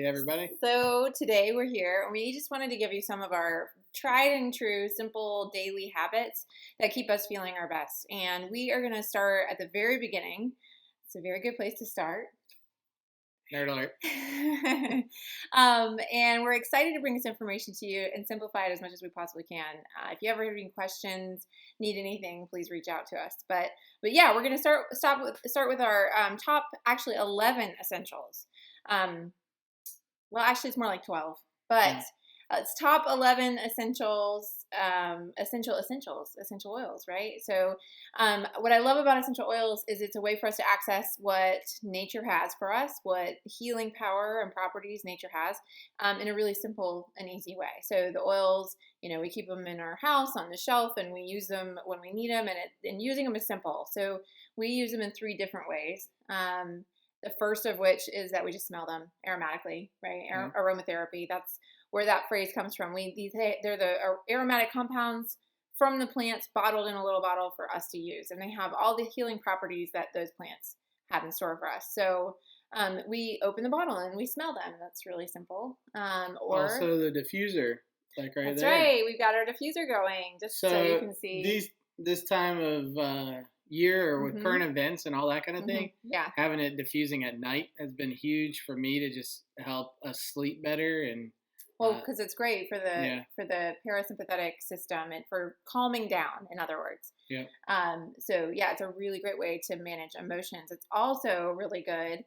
Hey, everybody. So today we're here and we just wanted to give you some of our tried and true simple daily habits that keep us feeling our best. And we are going to start at the very beginning. It's a very good place to start. Nerd alert. And we're excited to bring this information to you and simplify it as much as we possibly can. If you ever have any questions, need anything, please reach out to us. But yeah, we're going to start with our top 11 essentials. Well, actually, it's more like 12, but it's top 11 essentials, essential oils, right? So what I love about essential oils is it's a way for us to access what nature has for us, what healing power and properties nature has in a really simple and easy way. So the oils, we keep them in our house on the shelf and we use them when we need them, and using them is simple. So we use them in 3 different ways. The first of which is that we just smell them aromatically, right? Aromatherapy. That's where that phrase comes from. They're the aromatic compounds from the plants bottled in a little bottle for us to use. And they have all the healing properties that those plants have in store for us. So we open the bottle and we smell them. That's really simple. Also the diffuser, like right that's there. That's right. We've got our diffuser going just so you can see. This time of year or with current events and all that kind of thing, having it diffusing at night has been huge for me to just help us sleep better. And because it's great for the parasympathetic system and for calming down, in other words. So it's a really great way to manage emotions. It's also really good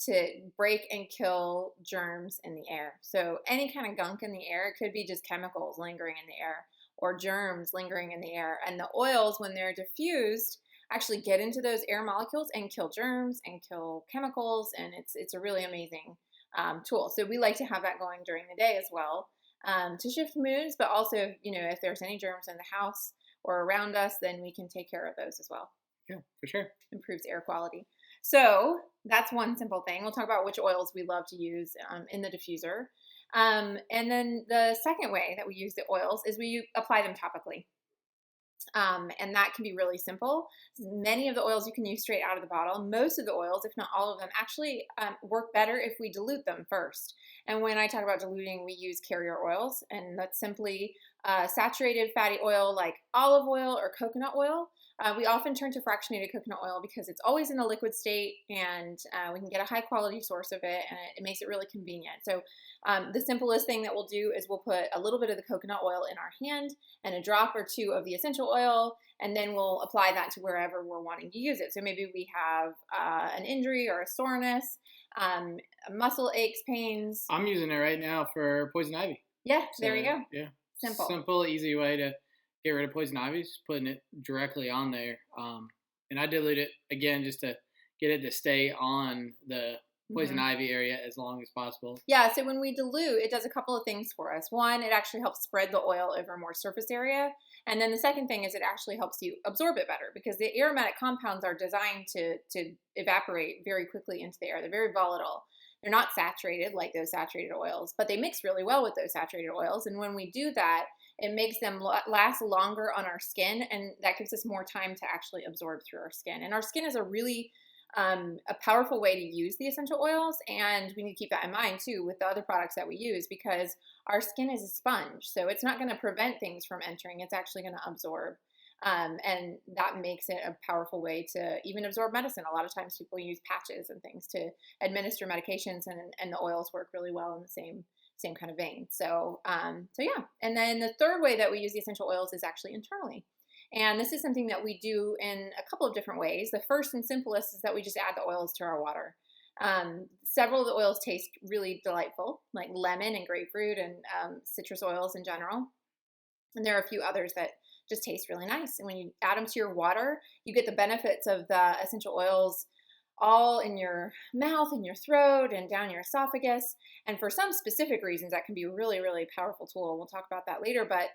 to break and kill germs in the air. So any kind of gunk in the air, it could be just chemicals lingering in the air or germs lingering in the air. And the oils, when they're diffused, actually get into those air molecules and kill germs and kill chemicals. And it's a really amazing tool. So we like to have that going during the day as well to shift moods, but also, if there's any germs in the house or around us, then we can take care of those as well. Yeah, for sure. Improves air quality. So that's one simple thing. We'll talk about which oils we love to use in the diffuser. And then the second way that we use the oils is we apply them topically. And that can be really simple. Many of the oils you can use straight out of the bottle. Most of the oils, if not all of them, actually work better if we dilute them first. And when I talk about diluting, we use carrier oils, and that's simply saturated fatty oil like olive oil or coconut oil. We often turn to fractionated coconut oil because it's always in a liquid state and we can get a high quality source of it, and it makes it really convenient. So the simplest thing that we'll do is we'll put a little bit of the coconut oil in our hand and a drop or 2 of the essential oil, and then we'll apply that to wherever we're wanting to use it. So maybe we have an injury or a soreness, muscle aches, pains. I'm using it right now for poison ivy. Yeah, there you go. Yeah. Simple, easy way to get rid of poison ivy, just putting it directly on there. And I dilute it again just to get it to stay on the poison ivy area as long as possible. Yeah, so when we dilute, it does a couple of things for us. One, it actually helps spread the oil over more surface area. And then the second thing is it actually helps you absorb it better because the aromatic compounds are designed to evaporate very quickly into the air. They're very volatile. They're not saturated like those saturated oils, but they mix really well with those saturated oils. And when we do that, it makes them last longer on our skin, and that gives us more time to actually absorb through our skin. And our skin is a really a powerful way to use the essential oils, and we need to keep that in mind too with the other products that we use because our skin is a sponge, so it's not going to prevent things from entering. It's actually going to absorb, and that makes it a powerful way to even absorb medicine. A lot of times people use patches and things to administer medications, and the oils work really well in the same kind of vein. So yeah. And then the third way that we use the essential oils is actually internally. And this is something that we do in a couple of different ways. The first and simplest is that we just add the oils to our water. Several of the oils taste really delightful, like lemon and grapefruit and citrus oils in general. And there are a few others that just taste really nice. And when you add them to your water, you get the benefits of the essential oils all in your mouth and your throat and down your esophagus. And for some specific reasons, that can be a really, really powerful tool. We'll talk about that later. But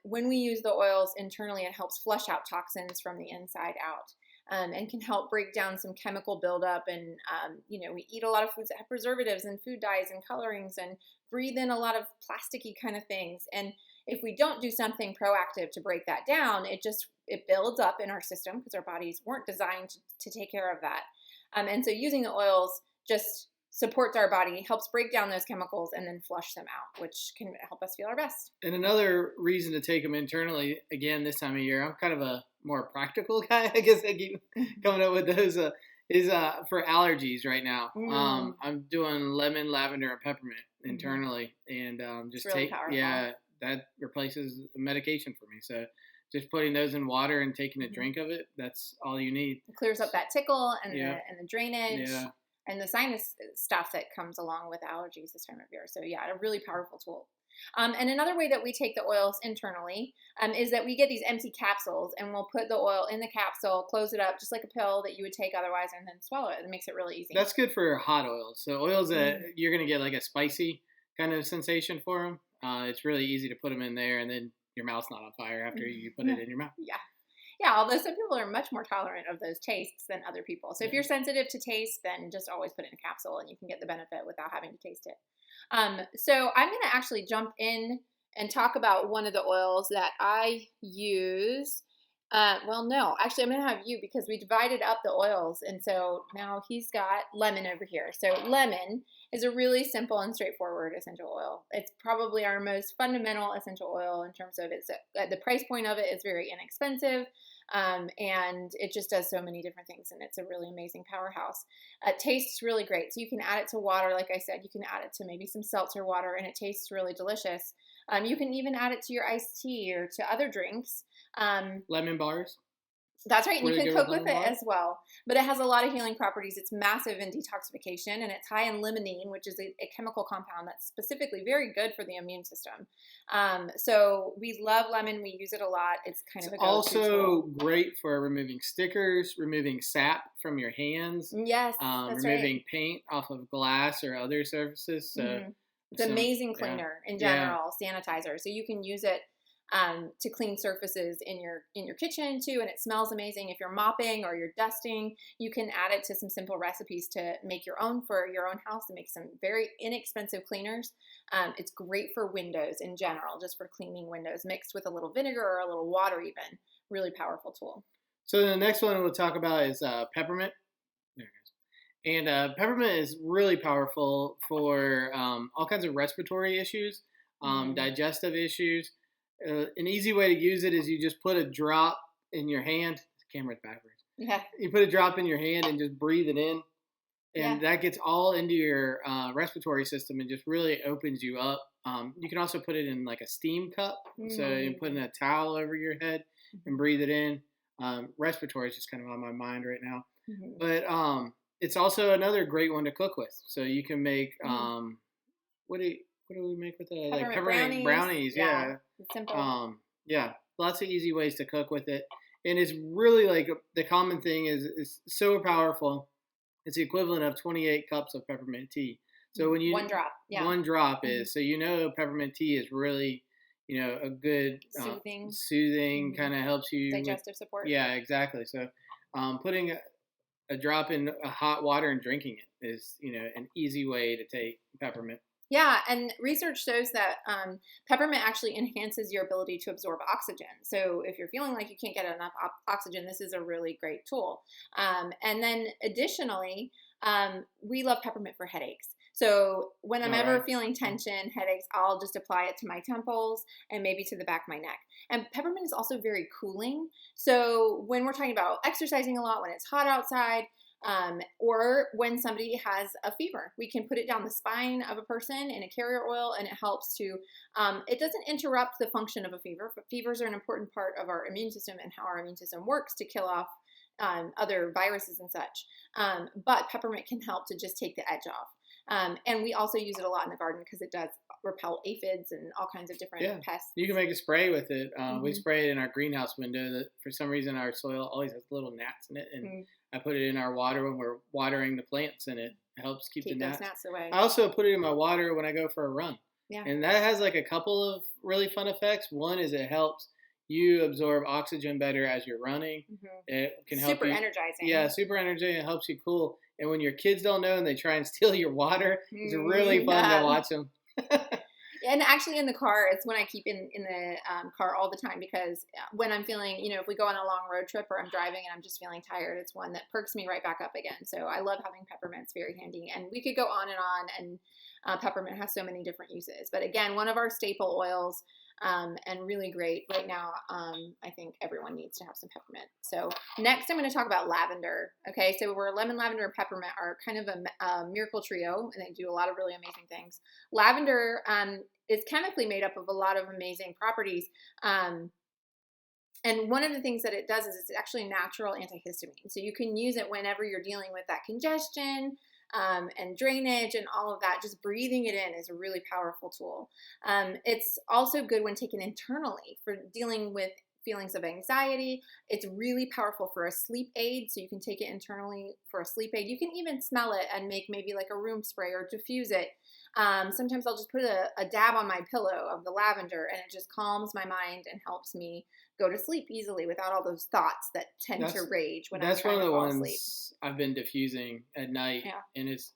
when we use the oils internally, it helps flush out toxins from the inside out and can help break down some chemical buildup. And, we eat a lot of foods that have preservatives and food dyes and colorings and breathe in a lot of plasticky kind of things. And if we don't do something proactive to break that down, it builds up in our system because our bodies weren't designed to take care of that. And so using the oils just supports our body, helps break down those chemicals, and then flush them out, which can help us feel our best. And another reason to take them internally, again, this time of year, I'm kind of a more practical guy. I guess I keep coming up with those, is for allergies right now. I'm doing lemon, lavender, and peppermint internally. And just it's really powerful. That replaces medication for me. So just putting those in water and taking a drink of it, that's all you need. It clears up that tickle and the drainage. Yeah. And the sinus stuff that comes along with allergies this time of year. So a really powerful tool. And another way that we take the oils internally is that we get these empty capsules, and we'll put the oil in the capsule, close it up just like a pill that you would take otherwise, and then swallow it. It makes it really easy. That's good for hot oils. So oils that you're going to get like a spicy kind of sensation for them. It's really easy to put them in there, and then your mouth's not on fire after you put it in your mouth. Yeah, although some people are much more tolerant of those tastes than other people. So if you're sensitive to taste, then just always put it in a capsule and you can get the benefit without having to taste it. So I'm going to actually jump in and talk about one of the oils that I use. Actually, I'm going to have you, because we divided up the oils. And so now he's got lemon over here. So lemon is a really simple and straightforward essential oil. It's probably our most fundamental essential oil in terms of the price point of it is very inexpensive. And it just does so many different things, and it's a really amazing powerhouse. It tastes really great. So you can add it to water. Like I said, you can add it to maybe some seltzer water, and it tastes really delicious. You can even add it to your iced tea or to other drinks. Lemon bars. That's right. And you can cook with it as well. But it has a lot of healing properties. It's massive in detoxification, and it's high in limonene, which is a chemical compound that's specifically very good for the immune system. So we love lemon. We use it a lot. It's kind of a go-to tool. Great for removing stickers, removing sap from your hands. Yes, that's removing paint off of glass or other surfaces. So it's an amazing cleaner in general, sanitizer. So you can use it to clean surfaces in your kitchen too, and it smells amazing. If you're mopping or you're dusting, you can add it to some simple recipes to make your own for your own house, and make some very inexpensive cleaners. It's great for windows in general, just for cleaning windows, mixed with a little vinegar or a little water even. Really powerful tool. So the next one we'll talk about is peppermint. There it goes. And peppermint is really powerful for all kinds of respiratory issues, digestive issues. An easy way to use it is you just put a drop in your hand. The camera's backwards. Yeah. You put a drop in your hand and just breathe it in. And that gets all into your respiratory system and just really opens you up. You can also put it in like a steam cup. So you put in a towel over your head and breathe it in. Respiratory is just kind of on my mind right now. But it's also another great one to cook with. So you can make, what do we make with that? Like peppermint brownies. Yeah. It's simple. Lots of easy ways to cook with it. And it's really like the common thing is so powerful. It's the equivalent of 28 cups of peppermint tea. So when you one drop is, so peppermint tea is really, a good soothing kind of helps you digestive support. Yeah, exactly. So putting a drop in hot water and drinking it is, an easy way to take peppermint. Yeah, and research shows that peppermint actually enhances your ability to absorb oxygen. So if you're feeling like you can't get enough oxygen, this is a really great tool. And then additionally, we love peppermint for headaches. So when I'm ever feeling tension, headaches, I'll just apply it to my temples and maybe to the back of my neck. And peppermint is also very cooling. So when we're talking about exercising a lot, when it's hot outside, or when somebody has a fever, we can put it down the spine of a person in a carrier oil, and it helps to, it doesn't interrupt the function of a fever, but fevers are an important part of our immune system and how our immune system works to kill off other viruses and such. But peppermint can help to just take the edge off. And we also use it a lot in the garden because it does repel aphids and all kinds of different pests. You can make a spray with it. We spray it in our greenhouse window. That for some reason our soil always has little gnats in it, and I put it in our water when we're watering the plants, and it helps keep the gnats away. I also put it in my water when I go for a run. Yeah. And that has like a couple of really fun effects. One is it helps you absorb oxygen better as you're running. It can help super energizing. Yeah, super energizing. It helps you cool. And when your kids don't know and they try and steal your water, it's really fun to watch them. And actually in the car, it's when I keep in the car all the time, because when I'm feeling, if we go on a long road trip or I'm driving and I'm just feeling tired, it's one that perks me right back up again. So I love having peppermint. It's very handy. And we could go on, and peppermint has so many different uses. But again, one of our staple oils, and really great right now. I think everyone needs to have some peppermint. So next I'm going to talk about lavender. Okay, so we're lemon, lavender, and peppermint are kind of a miracle trio, and they do a lot of really amazing things. Lavender is chemically made up of a lot of amazing properties. And one of the things that it does is it's actually natural antihistamine. So you can use it whenever you're dealing with that congestion, and drainage and all of that. Just breathing it in is a really powerful tool. It's also good when taken internally for dealing with feelings of anxiety. It's really powerful for a sleep aid, so you can take it internally for a sleep aid. You can even smell it and make maybe like a room spray or diffuse it. Sometimes I'll just put a dab on my pillow of the lavender, and it just calms my mind and helps me go to sleep easily without all those thoughts that tend to rage when I'm trying to fall asleep. That's one of the ones I've been diffusing at night, Yeah. and it's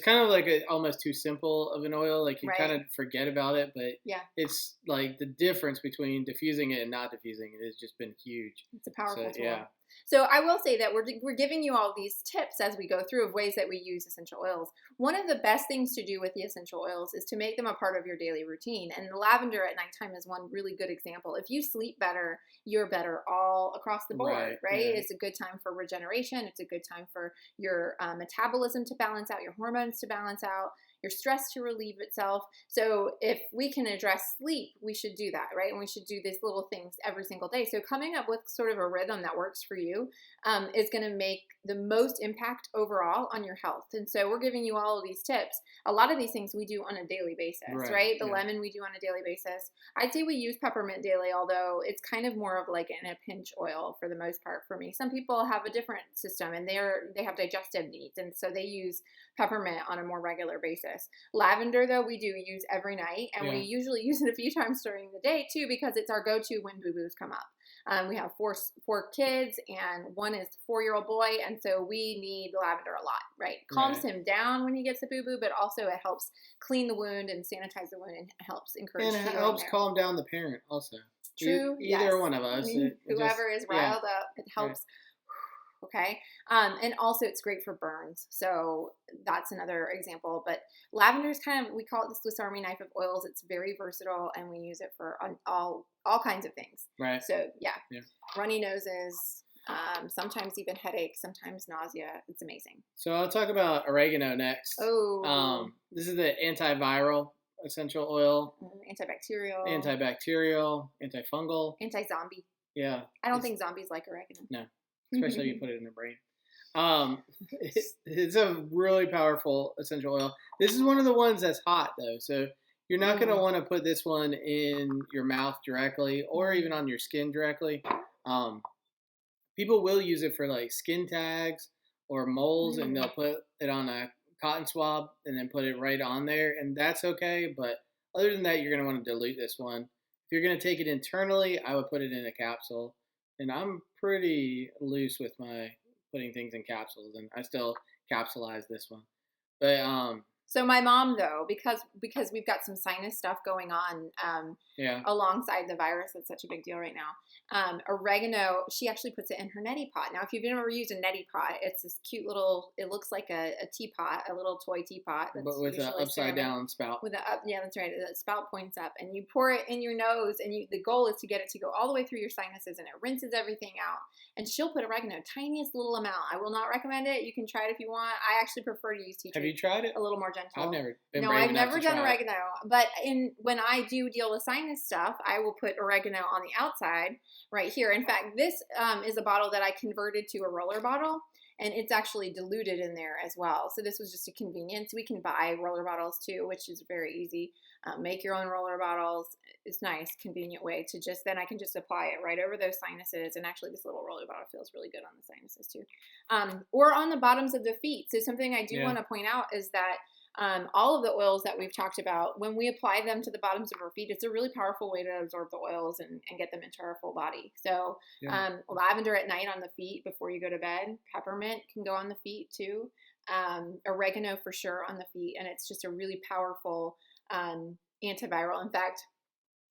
kind of like almost too simple of an oil. Like you kind of forget about it, but yeah, it's like the difference between diffusing it and not diffusing it has just been huge. It's a powerful tool. Yeah. So I will say that we're giving you all these tips as we go through of ways that we use essential oils. One of the best things to do with the essential oils is to make them a part of your daily routine. And the lavender at nighttime is one really good example. If you sleep better, you're better all across the board, right? Yeah. It's a good time for regeneration. It's a good time for your metabolism to balance out, your hormones to balance out, your stress to relieve itself. So if we can address sleep, we should do that, right? And we should do these little things every single day. So coming up with sort of a rhythm that works for you is going to make the most impact overall on your health. And so we're giving you all of these tips. A lot of these things we do on a daily basis, right? The lemon we do on a daily basis. I'd say we use peppermint daily, although it's kind of more of like in a pinch oil for the most part for me. Some people have a different system, and they have digestive needs, and so they use peppermint on a more regular basis. Lavender, though, we do use every night, and we usually use it a few times during the day too, because it's our go-to when boo-boos come up. We have four kids, and one is a 4-year-old boy, and so we need lavender a lot, right? Calms him down when he gets a boo-boo, but also it helps clean the wound and sanitize the wound, and helps encourage healing. And it helps calm down the parent also. True. Either one of us. Whoever is riled up, it helps. Okay. And also it's great for burns. So that's another example. But lavender is kind of, we call it the Swiss Army knife of oils. It's very versatile, and we use it for all kinds of things. Right. So yeah. Runny noses, sometimes even headaches, sometimes nausea. It's amazing. So I'll talk about oregano next. Oh. This is the antiviral essential oil. Antibacterial. Antifungal. Anti-zombie. Yeah. I don't think zombies like oregano. No. Especially if you put it in their brain. It's a really powerful essential oil. This is one of the ones that's hot, though. So you're not going to want to put this one in your mouth directly, or even on your skin directly. People will use it for like skin tags or moles, and they'll put it on a cotton swab and then put it right on there, and that's okay. But other than that, you're going to want to dilute this one. If you're going to take it internally, I would put it in a capsule. And I'm pretty loose with my putting things in capsules, and I still capsulize this one. But so my mom, though, because we've got some sinus stuff going on alongside the virus, that's such a big deal right now. Oregano, she actually puts it in her neti pot. Now, if you've never used a neti pot, it's this cute little, it looks like a teapot, a little toy teapot. But with an upside down spout. Yeah, that's right. The spout points up, and you pour it in your nose, and the goal is to get it to go all the way through your sinuses, and it rinses everything out. And she'll put oregano, tiniest little amount. I will not recommend it. You can try it if you want. I actually prefer to use tea tree. Have you tried it? A little more gentle. I've never been No, I've never done oregano. But when I do deal with sinus stuff, I will put oregano on the outside right here. In fact, this is a bottle that I converted to a roller bottle, and it's actually diluted in there as well. So this was just a convenience. We can buy roller bottles too, which is very easy. Make your own roller bottles. It's nice, convenient way to then I can just apply it right over those sinuses. And actually this little roller bottle feels really good on the sinuses too. Or on the bottoms of the feet. So something I do want to point out is that all of the oils that we've talked about, when we apply them to the bottoms of our feet, it's a really powerful way to absorb the oils and get them into our full body. So lavender at night on the feet before you go to bed. Peppermint can go on the feet too. Oregano for sure on the feet. And it's just a really powerful antiviral. In fact,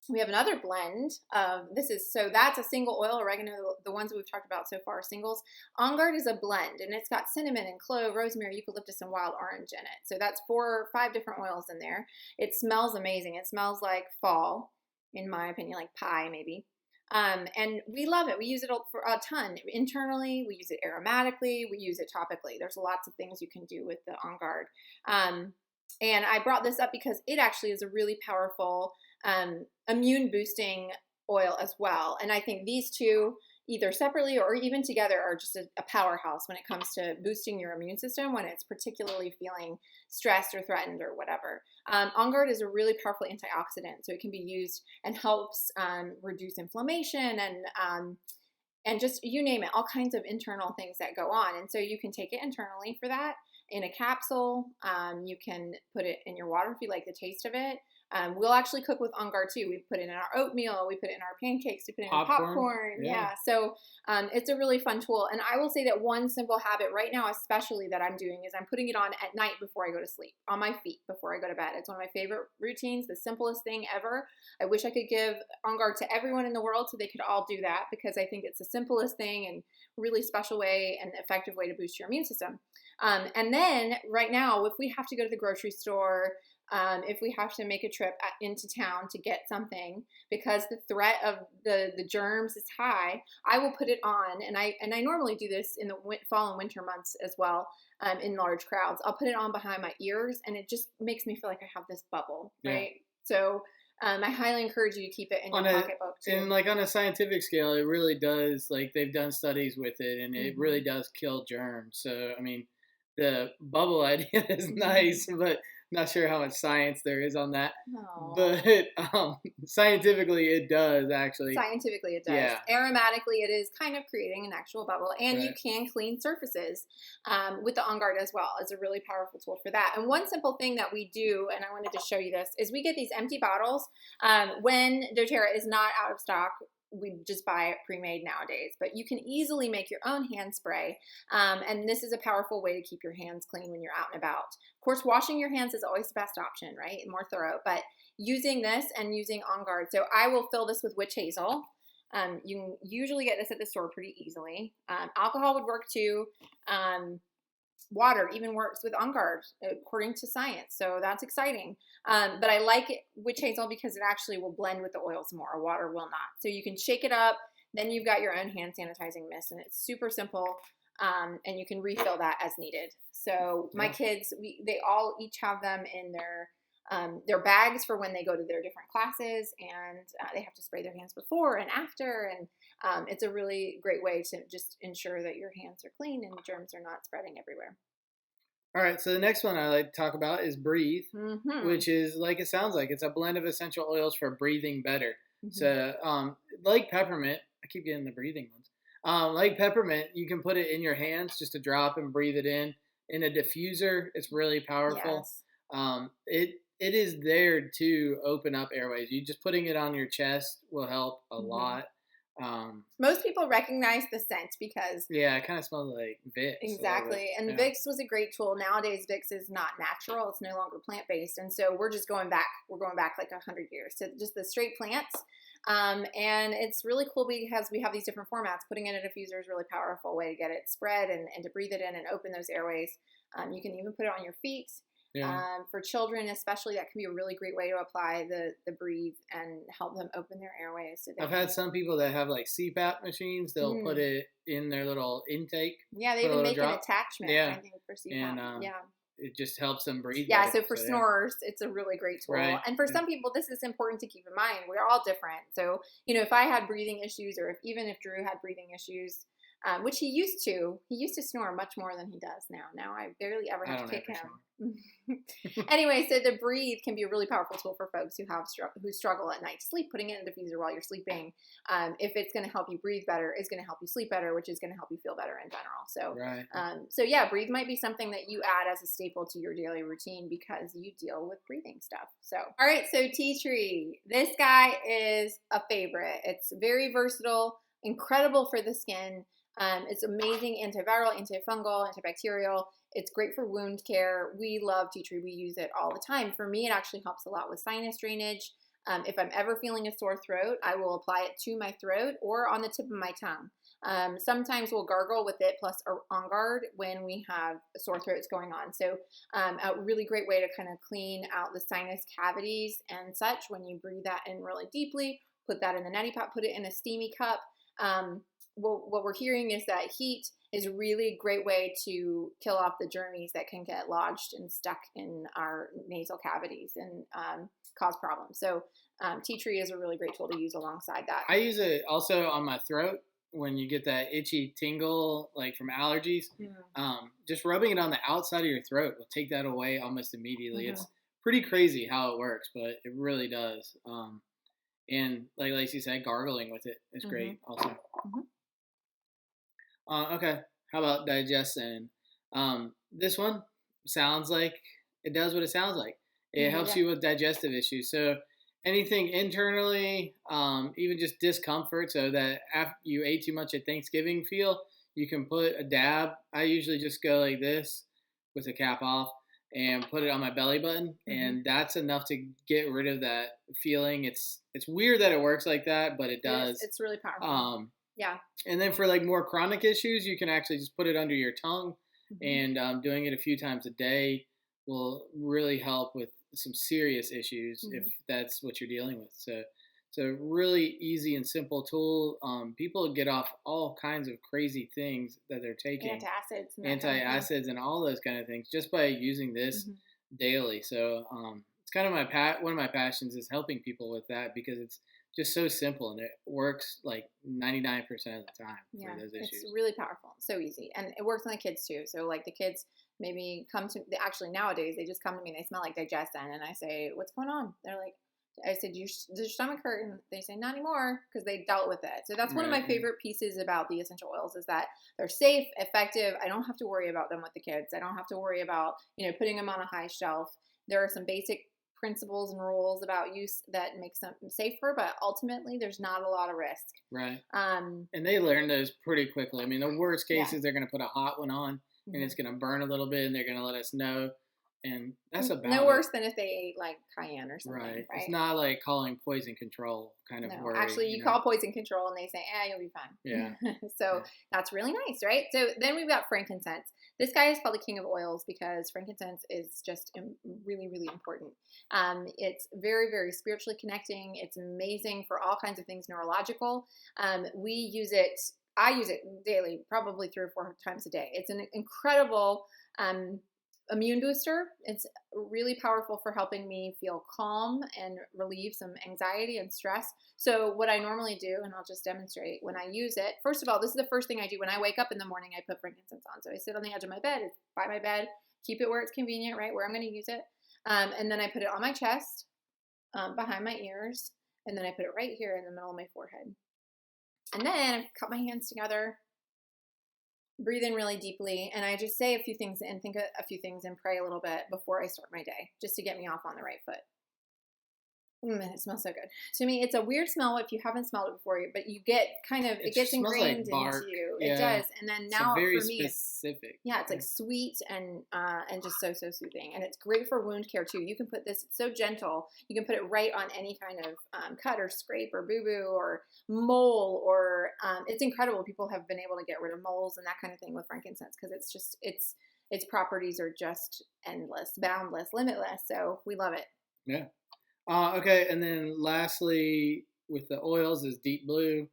we have another blend of that's a single oil, oregano, the ones we've talked about so far, singles. On Guard is a blend, and it's got cinnamon and clove, rosemary, eucalyptus, and wild orange in it. So that's 4 or 5 different oils in there. It smells amazing. It smells like fall, in my opinion, like pie maybe. And we love it. We use it for a ton internally. We use it aromatically. We use it topically. There's lots of things you can do with the On Guard. And I brought this up because it actually is a really powerful immune boosting oil as well. And I think these two, either separately or even together, are just a powerhouse when it comes to boosting your immune system when it's particularly feeling stressed or threatened or whatever. On Guard is a really powerful antioxidant, so it can be used and helps reduce inflammation and just, you name it, all kinds of internal things that go on. And so you can take it internally for that in a capsule. You can put it in your water if you like the taste of it. We'll actually cook with On Guard too. We put it in our oatmeal, we put it in our pancakes, we put it in popcorn. Yeah. So it's a really fun tool. And I will say that one simple habit right now, especially that I'm doing, is I'm putting it on at night before I go to sleep, on my feet before I go to bed. It's one of my favorite routines, the simplest thing ever. I wish I could give On Guard to everyone in the world so they could all do that, because I think it's the simplest thing and really special way and effective way to boost your immune system. And then right now, if we have to go to the grocery store, if we have to make a trip into town to get something because the threat of the germs is high, I will put it on. And I normally do this in the fall and winter months as well, in large crowds. I'll put it on behind my ears, and it just makes me feel like I have this bubble, right? So I highly encourage you to keep it in your pocketbook too. And like on a scientific scale, it really does, like they've done studies with it, and it really does kill germs. So, I mean, the bubble idea is nice, but not sure how much science there is on that. Aww. But scientifically, it does actually. Scientifically, it does. Yeah. Aromatically, it is kind of creating an actual bubble. And you can clean surfaces with the On Guard as well. It's a really powerful tool for that. And one simple thing that we do, and I wanted to show you this, is we get these empty bottles when doTERRA is not out of stock. We just buy it pre-made nowadays, but you can easily make your own hand spray. And this is a powerful way to keep your hands clean when you're out and about. Of course, washing your hands is always the best option, right? More thorough, but using this and using On Guard. So I will fill this with witch hazel. You can usually get this at the store pretty easily. Alcohol would work too. Water even works with On Guard according to science, so that's exciting. But I like it witch hazel because it actually will blend with the oils more. Water will not. So you can shake it up, then you've got your own hand sanitizing mist, and it's super simple. And you can refill that as needed. So my kids, they all each have them in their bags for when they go to their different classes, and they have to spray their hands before and after, and it's a really great way to just ensure that your hands are clean and germs are not spreading everywhere. All right, so the next one I like to talk about is Breathe, which is, like it sounds like, it's a blend of essential oils for breathing better. So like peppermint, I keep getting the breathing ones. Like peppermint, you can put it in your hands, just a drop, and breathe it in. In a diffuser, it's really powerful. Yes. It is there to open up airways. You just putting it on your chest will help a lot. Most people recognize the scent because it kind of smells like Vicks. Exactly. And Vicks was a great tool. Nowadays, Vicks is not natural. It's no longer plant-based. And so we're just going back. We're going back like 100 years to just the straight plants. And it's really cool because we have these different formats. Putting it in a diffuser is a really powerful way to get it spread and to breathe it in and open those airways. You can even put it on your feet. For children especially, that can be a really great way to apply the Breathe and help them open their airways. So I've had some people that have like CPAP machines. They'll put it in their little intake. Yeah, they even make an attachment, I think, for CPAP. And, it just helps them breathe better. So for snorers, it's a really great tool. Right. And for some people, this is important to keep in mind. We're all different. So, if I had breathing issues, or even if Drew had breathing issues, which he used to snore much more than he does now. Now I barely ever have to kick him. Anyway, so the Breathe can be a really powerful tool for folks who struggle at night to sleep. Putting it in a diffuser while you're sleeping, if it's going to help you breathe better, is going to help you sleep better, which is going to help you feel better in general. So, Breathe might be something that you add as a staple to your daily routine because you deal with breathing stuff. So, all right, so tea tree. This guy is a favorite. It's very versatile, incredible for the skin. It's amazing antiviral, antifungal, antibacterial. It's great for wound care. We love tea tree. We use it all the time. For me, it actually helps a lot with sinus drainage. If I'm ever feeling a sore throat, I will apply it to my throat or on the tip of my tongue. Sometimes we'll gargle with it plus On Guard when we have sore throats going on. So a really great way to kind of clean out the sinus cavities and such when you breathe that in really deeply. Put that in the neti pot, put it in a steamy cup. What we're hearing is that heat is a really great way to kill off the germs that can get lodged and stuck in our nasal cavities and cause problems. So tea tree is a really great tool to use alongside that. I use it also on my throat when you get that itchy tingle, like from allergies. Just rubbing it on the outside of your throat will take that away almost immediately. It's pretty crazy how it works, but it really does. And like Lacey said, gargling with it is great also. Okay, how about digestion? This one sounds like it does what it sounds like. It helps you with digestive issues. So anything internally, even just discomfort, so that after you ate too much at Thanksgiving you can put a dab. I usually just go like this with the cap off and put it on my belly button, and that's enough to get rid of that feeling. It's weird that it works like that, but it does. It's really powerful. Yeah. And then for like more chronic issues, you can actually just put it under your tongue, and doing it a few times a day will really help with some serious issues if that's what you're dealing with. So it's a really easy and simple tool. People get off all kinds of crazy things that they're taking. Antacids and all those kind of things just by using this daily. So it's kind of one of my passions is helping people with that, because it's just so simple and it works like 99% of the time for those issues. It's really powerful. So easy. And it works on the kids too. So like the kids maybe actually nowadays they just come to me and they smell like digestion, and I say, what's going on? They're like, I said, does your stomach hurt? And they say, not anymore, because they dealt with it. So that's one of my favorite pieces about the essential oils is that they're safe, effective. I don't have to worry about them with the kids. I don't have to worry about, putting them on a high shelf. There are some basic principles and rules about use that makes them safer, but ultimately there's not a lot of risk. Right. And they learn those pretty quickly. I mean, the worst case is they're going to put a hot one on and it's going to burn a little bit and they're going to let us know. And that's about no worse than if they ate like cayenne or something. Right. It's not like calling poison control kind of worry. Actually, you call poison control and they say, you'll be fine. Yeah. So that's really nice, right? So then we've got frankincense. This guy is called the king of oils because frankincense is just really, really important. It's very, very spiritually connecting. It's amazing for all kinds of things neurological. We use it. I use it daily, probably 3 or 4 times a day. It's an incredible immune booster. It's really powerful for helping me feel calm and relieve some anxiety and stress. So what I normally do, and I'll just demonstrate when I use it, first of all, this is the first thing I do when I wake up in the morning. I put frankincense on. So I sit on the edge of my bed, it's by my bed, keep it where it's convenient, right, where I'm going to use it. And then I put it on my chest, behind my ears, and then I put it right here in the middle of my forehead. And then I cup my hands together, breathe in really deeply, and I just say a few things and think a few things and pray a little bit before I start my day, just to get me off on the right foot. It smells so good. To me, it's a weird smell if you haven't smelled it before, but you get it gets ingrained into you. Yeah. It does. And then now for me, specific. It's like sweet and just so soothing. And it's great for wound care too. You can put this, it's so gentle. You can put it right on any kind of cut or scrape or boo-boo or mole or it's incredible. People have been able to get rid of moles and that kind of thing with frankincense because it's just, its properties are just endless, boundless, limitless. So we love it. Yeah. Okay, and then lastly, with the oils is Deep Blue,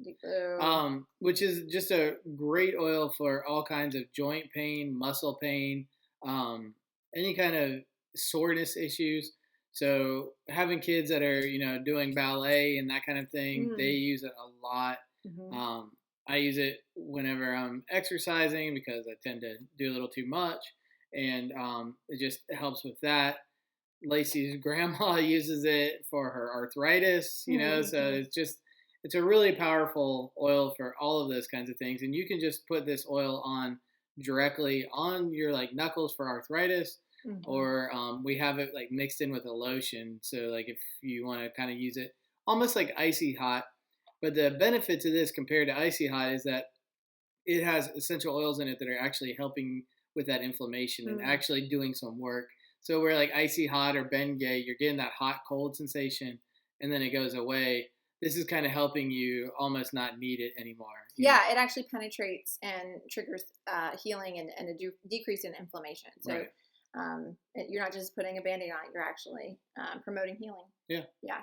Deep Blue, which is just a great oil for all kinds of joint pain, muscle pain, any kind of soreness issues. So having kids that are doing ballet and that kind of thing, they use it a lot. I use it whenever I'm exercising because I tend to do a little too much, and it just helps with that. Lacey's grandma uses it for her arthritis, so it's a really powerful oil for all of those kinds of things. And you can just put this oil on directly on your like knuckles for arthritis, or we have it like mixed in with a lotion. So like if you want to kind of use it almost like icy hot, but the benefit to this compared to icy hot is that it has essential oils in it that are actually helping with that inflammation and Mm. actually doing some work. So where like icy hot or Bengay, you're getting that hot cold sensation and then it goes away. This is kind of helping you almost not need it anymore. Yeah, it actually penetrates and triggers healing and a decrease in inflammation. So Right. you're not just putting a Band-Aid on it, you're actually promoting healing. Yeah. Yeah.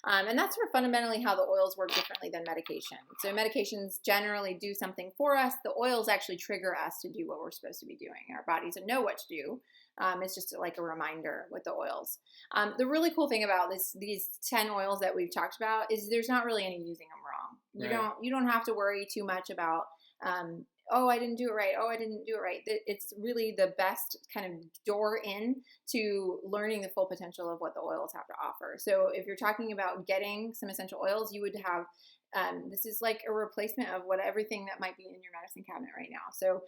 And that's sort of fundamentally how the oils work differently than medication. So medications generally do something for us. The oils actually trigger us to do what we're supposed to be doing. Our bodies know what to do. It's just like a reminder with the oils. The really cool thing about these 10 oils that we've talked about is there's not really any using them wrong. You don't have to worry too much about oh, I didn't do it right. Oh, I didn't do it right. It's really the best kind of door in to learning the full potential of what the oils have to offer. So if you're talking about getting some essential oils, you would have this is like a replacement of everything that might be in your medicine cabinet right now. So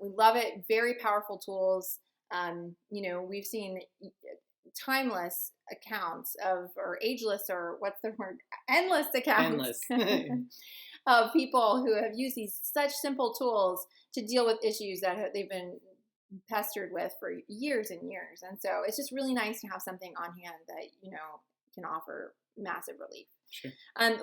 we love it. Very powerful tools. We've seen timeless accounts or ageless, or what's the word? Endless accounts. Endless. Of people who have used these such simple tools to deal with issues that they've been pestered with for years and years. And so it's just really nice to have something on hand that, can offer massive relief. Sure.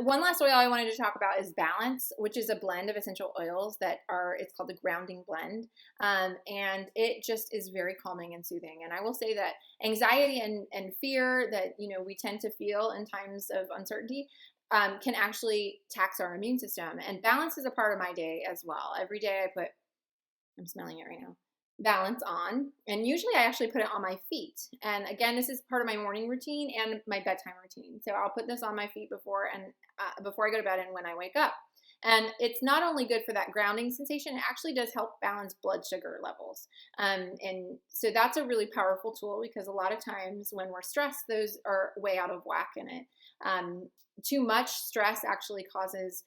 One last oil I wanted to talk about is Balance, which is a blend of essential oils it's called the grounding blend. And it just is very calming and soothing. And I will say that anxiety and fear that, we tend to feel in times of uncertainty can actually tax our immune system. And Balance is a part of my day as well. Every day I'm smelling it right now, Balance on. And usually I actually put it on my feet. And again, this is part of my morning routine and my bedtime routine. So I'll put this on my feet before I go to bed and when I wake up. And it's not only good for that grounding sensation, it actually does help balance blood sugar levels. And so that's a really powerful tool because a lot of times when we're stressed, those are way out of whack in it. Too much stress actually causes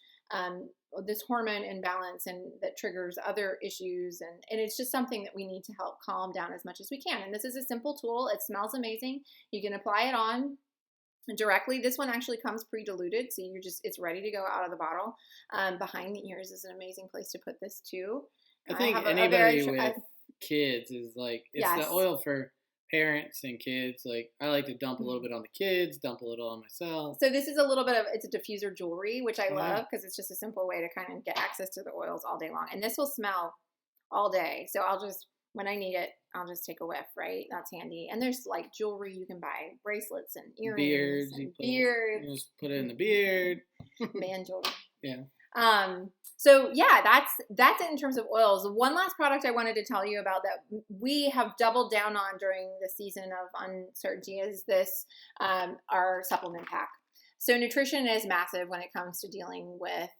this hormone imbalance and that triggers other issues. And it's just something that we need to help calm down as much as we can. And this is a simple tool. It smells amazing. You can apply it on directly. This one actually comes pre-diluted, so it's ready to go out of the bottle. Behind the ears is an amazing place to put this too. I think anybody with kids is like, it's yes. the oil for parents and kids. Like I like to dump a little bit on the kids, dump a little on myself. So this is a little bit of, it's a diffuser jewelry, which I love because it's just a simple way to kind of get access to the oils all day long. And this will smell all day. So when I need it, I'll just take a whiff, right? That's handy. And there's like jewelry you can buy, bracelets and earrings beards. You just put it in the beard. Man jewelry. Yeah. So yeah, that's it in terms of oils. One last product I wanted to tell you about that we have doubled down on during the season of uncertainty is this, our supplement pack. So nutrition is massive when it comes to dealing with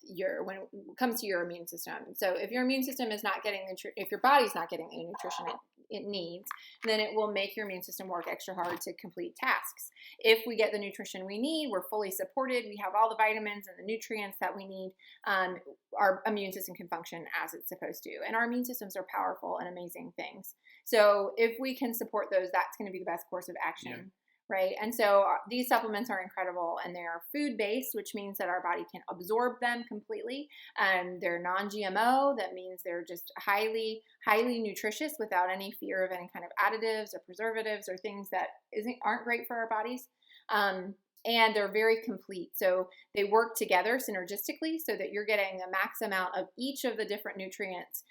when it comes to your immune system. So if your immune system is not getting if your body's not getting the nutrition it needs, then it will make your immune system work extra hard to complete tasks. If we get the nutrition we need, we're fully supported, we have all the vitamins and the nutrients that we need, our immune system can function as it's supposed to. And our immune systems are powerful and amazing things. So if we can support those, that's going to be the best course of action. Yeah. Right. And so these supplements are incredible and they are food based, which means that our body can absorb them completely. They're non-GMO. That means they're just highly, highly nutritious without any fear of any kind of additives or preservatives or things that aren't great for our bodies. And they're very complete. So they work together synergistically so that you're getting the max amount of each of the different nutrients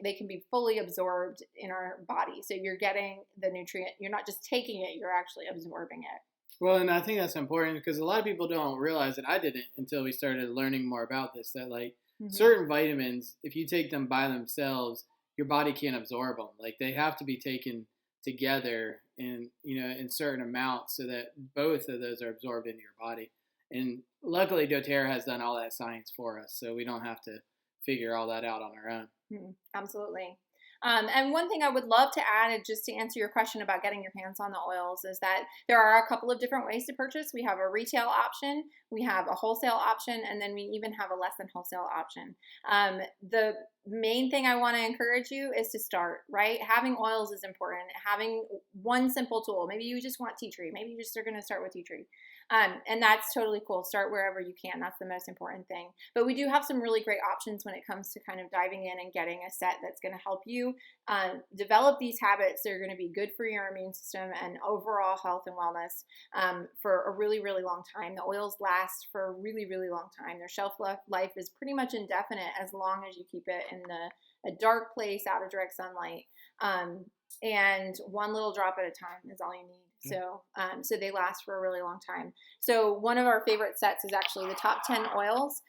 they can be fully absorbed in our body. So you're getting the nutrient, you're not just taking it, you're actually absorbing it. Well, and I think that's important because a lot of people don't realize that I didn't until we started learning more about this, that like certain vitamins, if you take them by themselves, your body can't absorb them. Like they have to be taken together in certain amounts so that both of those are absorbed into your body. And luckily doTERRA has done all that science for us, so we don't have to figure all that out on our own. Absolutely. And one thing I would love to add, just to answer your question about getting your hands on the oils, is that there are a couple of different ways to purchase. We have a retail option, we have a wholesale option, and then we even have a less than wholesale option. main thing I want to encourage you is to start, right? Having oils is important. Having one simple tool. Maybe you just want tea tree. Maybe you just are going to start with tea tree. And that's totally cool. Start wherever you can. That's the most important thing. But we do have some really great options when it comes to kind of diving in and getting a set that's going to help you develop these habits that are going to be good for your immune system and overall health and wellness for a really, really long time. The oils last for a really, really long time. Their shelf life is pretty much indefinite as long as you keep it in a dark place out of direct sunlight. And one little drop at a time is all you need. So they last for a really long time. So one of our favorite sets is actually the top 10 oils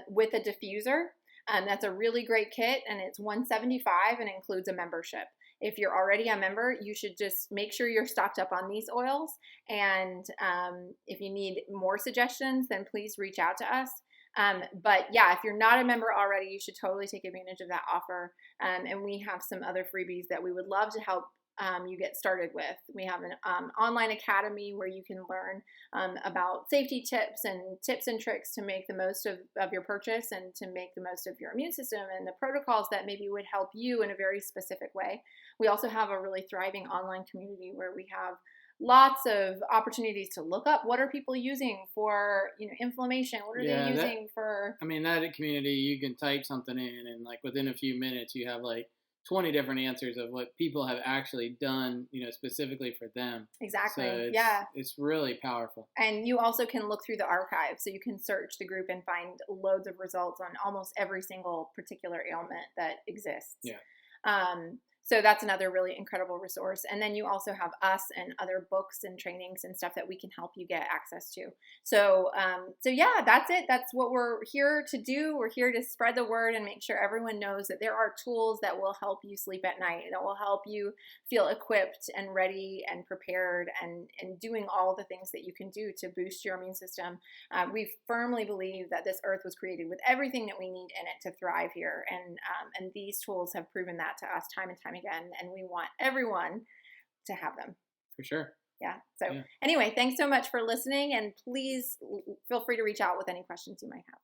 with a diffuser. That's a really great kit, and it's $175 and includes a membership. If you're already a member, you should just make sure you're stocked up on these oils. And if you need more suggestions, then please reach out to us. But yeah, if you're not a member already, you should totally take advantage of that offer. And we have some other freebies that we would love to help you get started with. We have an online academy where you can learn about safety tips and tricks to make the most of your purchase and to make the most of your immune system and the protocols that maybe would help you in a very specific way. We also have a really thriving online community where we have lots of opportunities to look up what are people using for inflammation, what are they using for. I mean, that community, you can type something in and like within a few minutes you have like 20 different answers of what people have actually done, specifically for them. Exactly. So it's really powerful. And you also can look through the archive, so you can search the group and find loads of results on almost every single particular ailment that exists. Yeah. So that's another really incredible resource. And then you also have us and other books and trainings and stuff that we can help you get access to. So yeah, that's it. That's what we're here to do. We're here to spread the word and make sure everyone knows that there are tools that will help you sleep at night, that will help you feel equipped and ready and prepared and doing all the things that you can do to boost your immune system. We firmly believe that this earth was created with everything that we need in it to thrive here. And these tools have proven that to us time and time again, and we want everyone to have them. For sure. Yeah. So anyway, thanks so much for listening, and please feel free to reach out with any questions you might have.